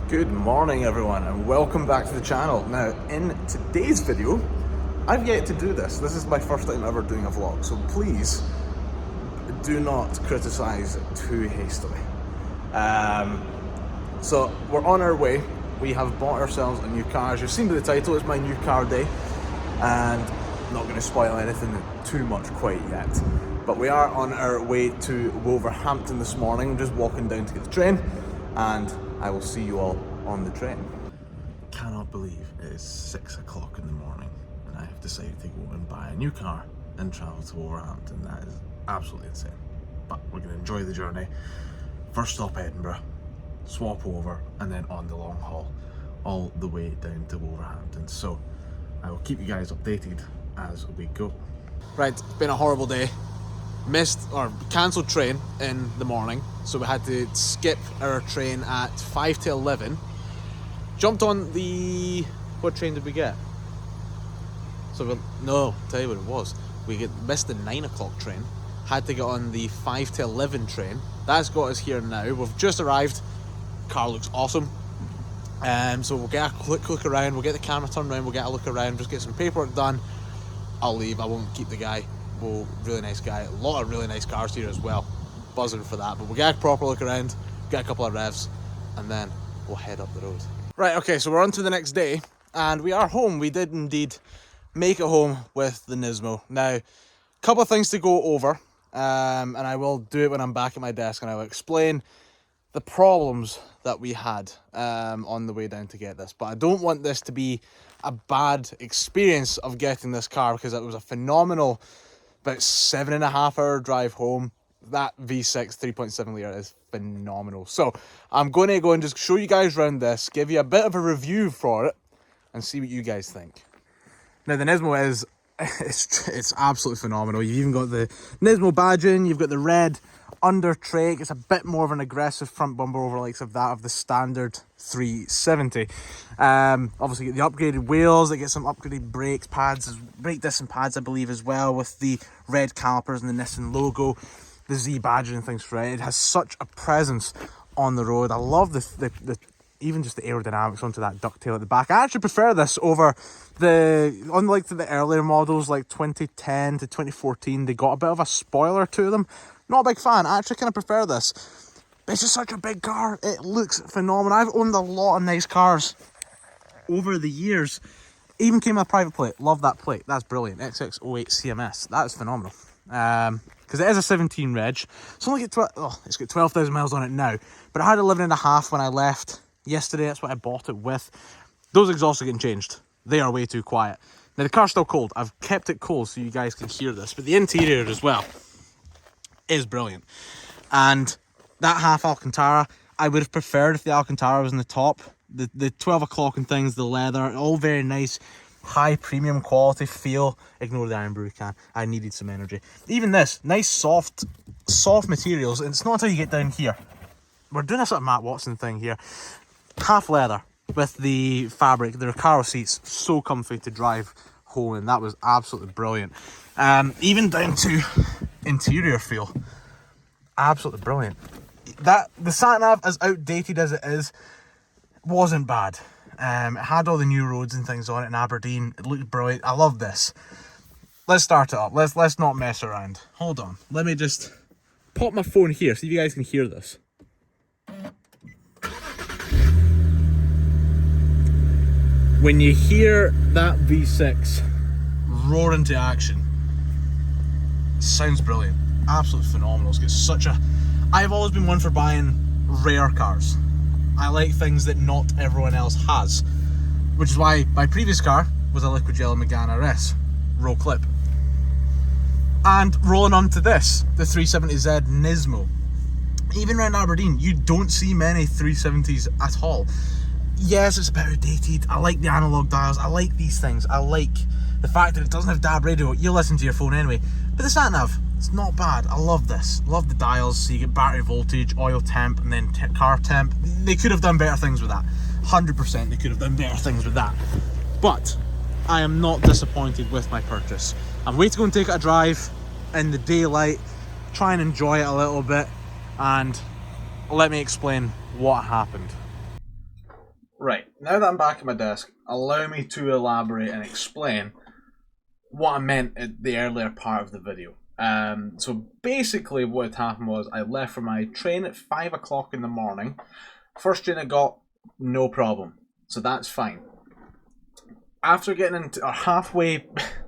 Good morning everyone and welcome back to the channel. Now in today's video, I've yet to do this. This is my first time ever doing a vlog, so please do not criticize too hastily. So we're on our way. We have bought ourselves a new car. As you've seen by the title, it's my new car day, and I'm not going to spoil anything too much quite yet. But we are on our way to Wolverhampton this morning. I'm just walking down to get the train, and I will see you all on the train. Cannot believe it is 6 o'clock in the morning and I have decided to go and buy a new car and travel to Wolverhampton. That is absolutely insane. But we're going to enjoy the journey. First stop Edinburgh, swap over, and then on the long haul all the way down to Wolverhampton. So I will keep you guys updated as we go. Right, it's been a horrible day. Missed or cancelled train in the morning, so we had to skip our train at 5 to 11. Jumped on the... what train did we get? Tell you what it was. We missed the 9 o'clock train. Had to get on the 5 to 11 train. That's got us here now. We've just arrived. Car looks awesome. So we'll get a quick look around. We'll get the camera turned around. We'll get a look around. Just get some paperwork done. I'll leave. I won't keep the guy. Well, really nice guy. A lot of really nice cars here as well. Buzzing for that. But we'll get a proper look around, get a couple of revs, and then we'll head up the road. Right, okay, so we're on to the next day, and we are home. We did indeed make it home with the Nismo. Now, a couple of things to go over, and I will do it when I'm back at my desk, and I will explain the problems that we had on the way down to get this. But I don't want this to be a bad experience of getting this car, because it was a phenomenal about 7.5 hour drive home. That V6 3.7 litre is phenomenal. So I'm going to go and just show you guys around this, give you a bit of a review for it, and see what you guys think. Now the Nismo is, it's absolutely phenomenal. You've even got the Nismo badging, you've got the red under trach. It's a bit more of an aggressive front bumper over likes of that of the standard 370. Obviously get the upgraded wheels, they get some upgraded brakes pads, brake disc and pads I believe as well, with the red calipers and the Nissan logo, the Z badging and things for it. It has such a presence on the road. I love the even just the aerodynamics onto that ducktail at the back. I actually prefer this over unlike the earlier models like 2010 to 2014, they got a bit of a spoiler to them. Not a big fan. I actually kind of prefer this. But it's just such a big car. It looks phenomenal. I've owned a lot of nice cars over the years. Even came with a private plate. Love that plate. That's brilliant. XX08 CMS. That is phenomenal. Because it is a 17 reg. It's only it's got 12,000 miles on it now. But it had 11.5 when I left yesterday. That's what I bought it with. Those exhausts are getting changed. They are way too quiet. Now the car's still cold. I've kept it cold so you guys can hear this. But the interior as well is brilliant. And that half Alcantara, I would have preferred if the Alcantara was in the top. The 12 o'clock and things, the leather, all very nice, high premium quality feel. Ignore the iron brew can. I needed some energy. Even this, nice soft materials. And it's not until you get down here. We're doing a sort of Matt Watson thing here. Half leather with the fabric. The Recaro seats, so comfy to drive home, and that was absolutely brilliant. Even down to interior feel, absolutely brilliant. The sat nav, as outdated as it is, wasn't bad. It had all the new roads and things on it in Aberdeen. It looked brilliant. I love this. Let's start it up. Let's not mess around. Hold on. Let me just pop my phone here so you guys can hear this. When you hear that V6 roar into action, it sounds brilliant. Absolutely phenomenal. It's got such a... I've always been one for buying rare cars. I like things that not everyone else has, which is why my previous car was a liquid yellow Megane RS roll clip. And rolling on to this, the 370Z Nismo. Even around Aberdeen, you don't see many 370s at all. Yes, it's a bit outdated. I like the analog dials. I like these things. I like the fact that it doesn't have DAB radio. You listen to your phone anyway. But the sat nav, it's not bad. I love this. Love the dials. So you get battery voltage, oil temp, and then car temp. They could have done better things with that. 100% they could have done better things with that. But I am not disappointed with my purchase. I'm waiting to go and take it a drive in the daylight, try and enjoy it a little bit, and let me explain what happened. now that I'm back at my desk, allow me to elaborate and explain what I meant at the earlier part of the video. So basically what had happened was I left for my train at 5 o'clock in the morning. First train I got, no problem. So that's fine. After getting into, or halfway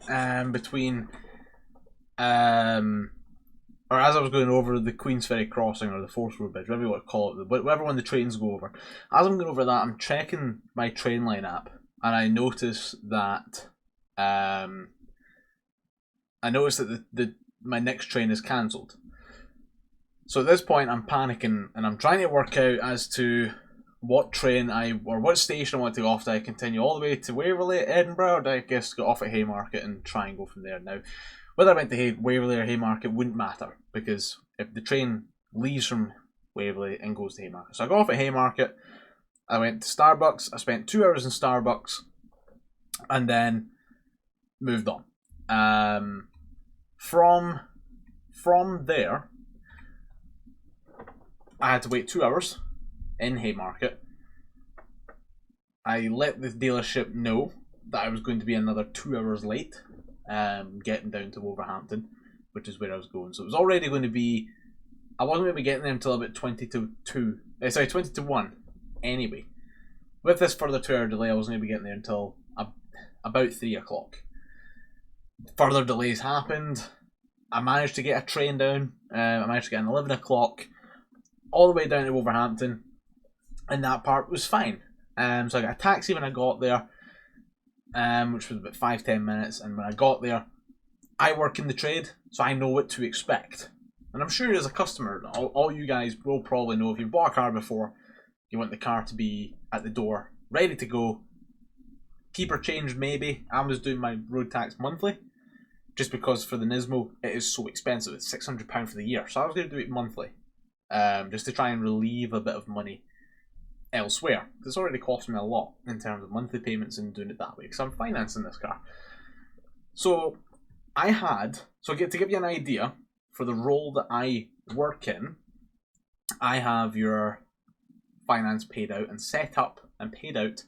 between, or as I was going over the Queensferry crossing or the Forest Road Bridge, whatever you want to call it, whatever one the trains go over. As I'm going over that, I'm checking my Trainline app, and I notice that my next train is cancelled. So at this point, I'm panicking, and I'm trying to work out as to what train or what station I want to go off. Do I continue all the way to Waverley, Edinburgh, or do I guess go off at Haymarket and try and go from there? Now, whether I went to Waverley or Haymarket wouldn't matter, because if the train leaves from Waverley and goes to Haymarket. So I got off at Haymarket, I went to Starbucks, I spent 2 hours in Starbucks, and then moved on. From there, I had to wait 2 hours in Haymarket. I let the dealership know that I was going to be another 2 hours late, getting down to Wolverhampton, which is where I was going. So it was already going to be, I wasn't going to be getting there until about 20 to 1 anyway. With this further 2 hour delay, I wasn't going to be getting there until about 3 o'clock. Further delays happened. I managed to get a train down. I managed to get an 11 o'clock all the way down to Wolverhampton, and that part was fine. So I got a taxi when I got there, which was about 5-10 minutes, and when I got there, I work in the trade, so I know what to expect. And I'm sure as a customer, all you guys will probably know, if you've bought a car before, you want the car to be at the door, ready to go. Keep or change maybe. I was doing my road tax monthly, just because for the Nismo it is so expensive. It's £600 for the year, so I was going to do it monthly, just to try and relieve a bit of money elsewhere. It's already costing me a lot in terms of monthly payments and doing it that way, because I'm financing this car. So to give you an idea for the role that I work in, I have your finance paid out and set up and paid out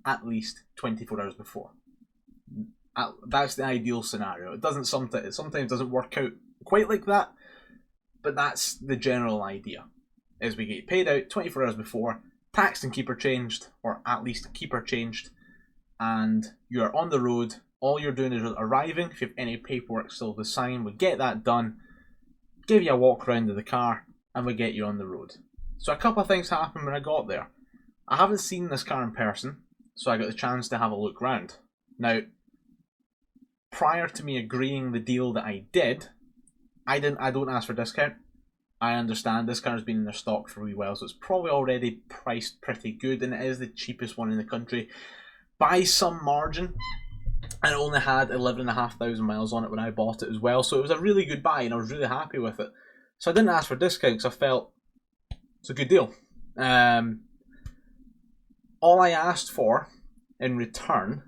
at least 24 hours before. That's the ideal scenario. It sometimes doesn't work out quite like that, but that's the general idea. Is we get paid out 24 hours before, taxed and keeper changed, or at least keeper changed, and you're on the road. All you're doing is arriving. If you have any paperwork still to sign, we get that done, give you a walk around of the car, and we get you on the road. So a couple of things happened when I got there. I haven't seen this car in person, so I got the chance to have a look round. Now, prior to me agreeing the deal that I did, I don't ask for discount. I understand this car has been in their stock for a wee while, so it's probably already priced pretty good, and it is the cheapest one in the country by some margin. And it only had 11,500 miles on it when I bought it as well, so it was a really good buy, and I was really happy with it. So I didn't ask for discount because I felt it's a good deal. All I asked for in return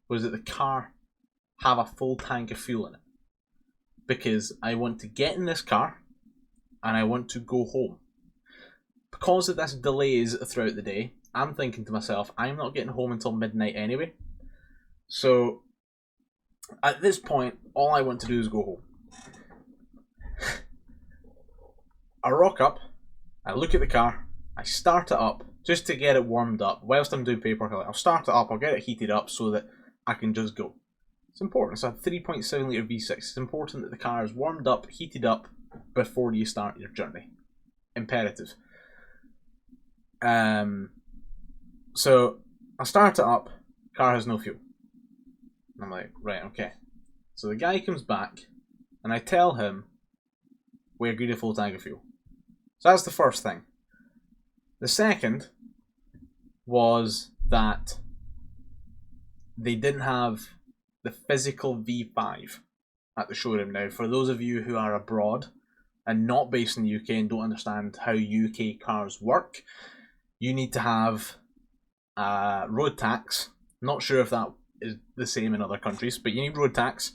was that the car have a full tank of fuel in it, because I want to get in this car and I want to go home. Because of this delays throughout the day, I'm thinking to myself, I'm not getting home until midnight anyway. So at this point, all I want to do is go home. I rock up, I look at the car, I start it up just to get it warmed up. Whilst I'm doing paperwork, I'll start it up, I'll get it heated up so that I can just go. It's important. It's a 3.7 litre V6. It's important that the car is warmed up, heated up before you start your journey. Imperative. So I start it up, car has no fuel. And I'm like, right, okay. So the guy comes back, and I tell him we agreed a full tank of fuel. So that's the first thing. The second was that they didn't have the physical V5 at the showroom. Now, for those of you who are abroad and not based in the UK and don't understand how UK cars work, you need to have road tax. Not sure if that is the same in other countries, but you need road tax.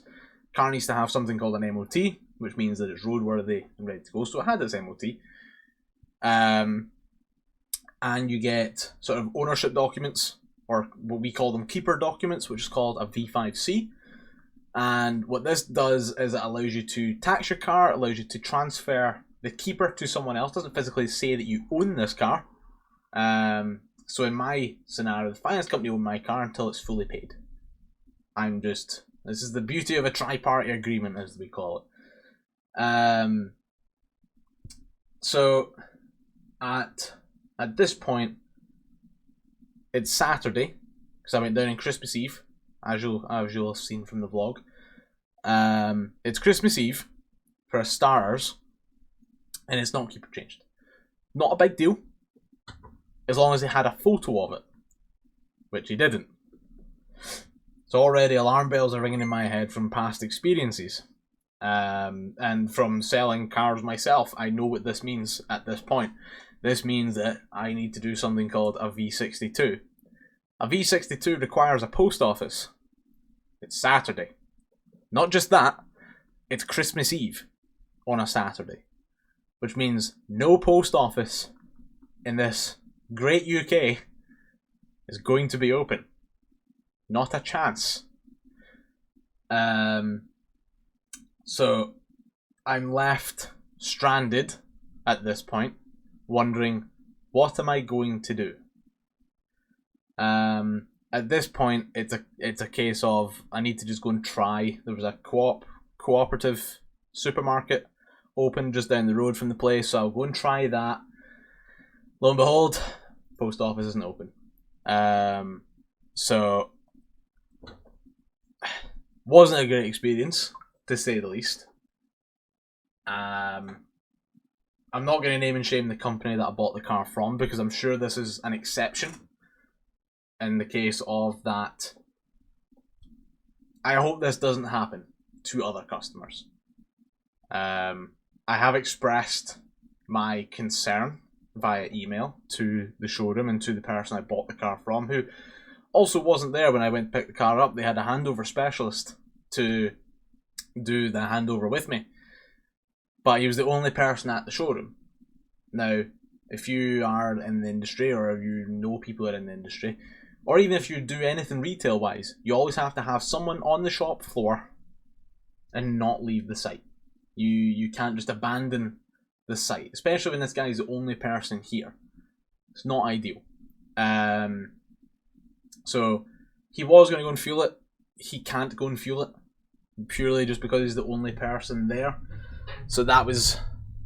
Car needs to have something called an MOT, which means that it's roadworthy and ready to go. So it had its MOT. And and you get sort of ownership documents, or what we call them keeper documents, which is called a V5C. And what this does is it allows you to tax your car, it allows you to transfer the keeper to someone else. It doesn't physically say that you own this car. So in my scenario, the finance company own my car until it's fully paid. This is the beauty of a tri-party agreement, as we call it. So at this point, it's Saturday, because I went down on Christmas Eve, as you'll have seen from the vlog. It's Christmas Eve, for starters, and it's not keeper changed. Not a big deal, as long as he had a photo of it, which he didn't. So already alarm bells are ringing in my head from past experiences. And from selling cars myself, I know what this means at this point. This means that I need to do something called a V62. A V62 requires a post office. It's Saturday. Not just that, it's Christmas Eve on a Saturday. Which means no post office in this great UK is going to be open. Not a chance. So I'm left stranded at this point, wondering, what am I going to do? At this point, it's a case of I need to just go and try. There was a cooperative supermarket open just down the road from the place, so I'll go and try that. Lo and behold, post office isn't open. So wasn't a great experience, to say the least. I'm not going to name and shame the company that I bought the car from, because I'm sure this is an exception in the case of that. I hope this doesn't happen to other customers. I have expressed my concern via email to the showroom and to the person I bought the car from, who also wasn't there when I went to pick the car up. They had a handover specialist to do the handover with me, but he was the only person at the showroom. Now, if you are in the industry, or if you know people who are in the industry, or even if you do anything retail wise, you always have to have someone on the shop floor and not leave the site. You can't just abandon the site, especially when this guy is the only person here. It's not ideal. So he was going to go and fuel it. He can't go and fuel it, purely just because he's the only person there. So that was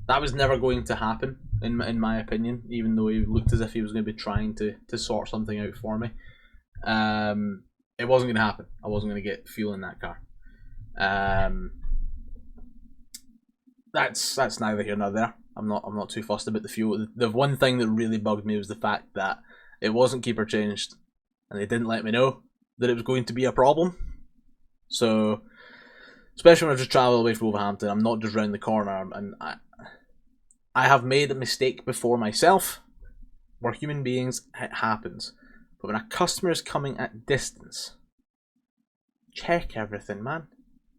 never going to happen, in my opinion, even though he looked as if he was going to be trying to sort something out for me. It wasn't going to happen. I wasn't going to get fuel in that car. That's neither here nor there. I'm not too fussed about the fuel. The one thing that really bugged me was the fact that it wasn't keeper changed, and they didn't let me know that it was going to be a problem. So, especially when I just travel away from Wolverhampton, I'm not just round the corner, and I have made a mistake before myself. We're human beings, it happens. But when a customer is coming at distance, check everything, man.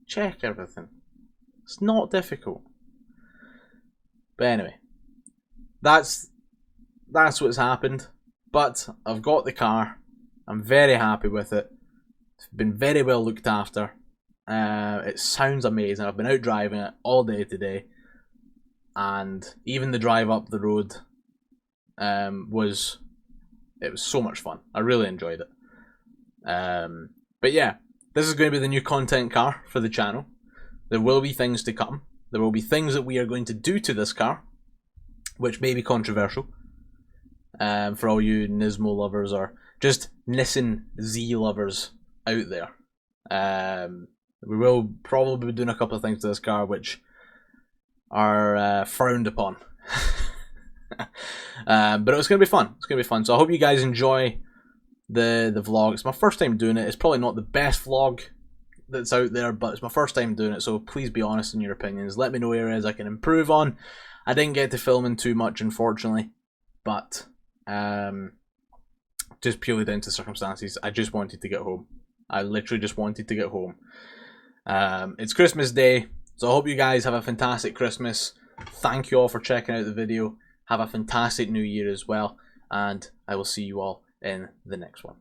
Check everything. It's not difficult. But anyway, that's what's happened. But I've got the car. I'm very happy with it. It's been very well looked after. It sounds amazing. I've been out driving it all day today, and even the drive up the road was so much fun. I really enjoyed it. But yeah, this is going to be the new content car for the channel. There will be things to come. There will be things that we are going to do to this car, which may be controversial for all you Nismo lovers, or just Nissan Z lovers out there. We will probably be doing a couple of things to this car which are frowned upon. But it's going to be fun. It's going to be fun. So I hope you guys enjoy the vlog. It's my first time doing it. It's probably not the best vlog that's out there, but it's my first time doing it, so please be honest in your opinions. Let me know areas I can improve on. I didn't get to filming too much, unfortunately, but just purely down to circumstances. I just wanted to get home. I literally just wanted to get home. It's Christmas Day, so I hope you guys have a fantastic Christmas. Thank you all for checking out the video. Have a fantastic New Year as well. and I will see you all in the next one.